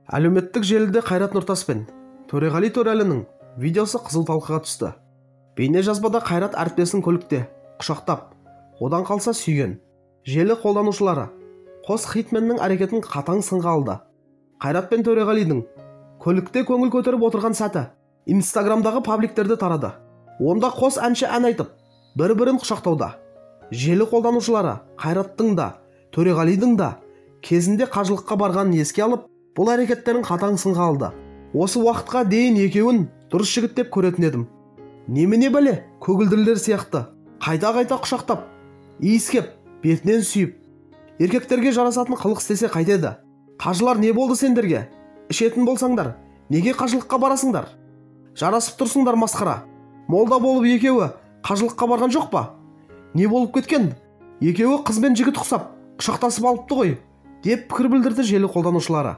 Әлеуметтік желіде Қайрат Нұртас пен Төреғали Төреәлінің видеосы қызу талқыға түсті. Бейне жазбада Қайрат әріптесін көлікте құшақтап, одан қалса сүйген. Желі қолданушылары қос хитменнің әрекетін қатаң сынға алды. Қайрат пен Төреғалидің көлікте көңіл көтеріп отырған сәті Инстаграмдағы пабликтерде тарады. Онда қос әнші ән айтып, бір-бірін құшақтауда. Желі қолданушылары Қайраттың да, Төреғалидің да кезінде қажылыққа барғанын еске алып, бұл әрекеттерін қатаң сынға алды. Осы уақытқа дейін екеуін дұрыс жігіт деп көретін едім. Немене бәле, көгілдірлер сияқты қайта-қайта құшақтап, иіскеп, бетінен сүйіп, еркектерге жарасатын қылық істесе қайтеді? Қажылар не болды сендерге? Ішетін болсаңдар, неге қажылыққа барасыңдар? Жарасып тұрсыңдар масқара. Молда болып екеуі қажылыққа барған жоқ па? Не болып кеткен? Екеуі қыз бен жігіт ұқсап, құшақтасып алыпты ғой, деп пікір білдірді желі қолданушылары.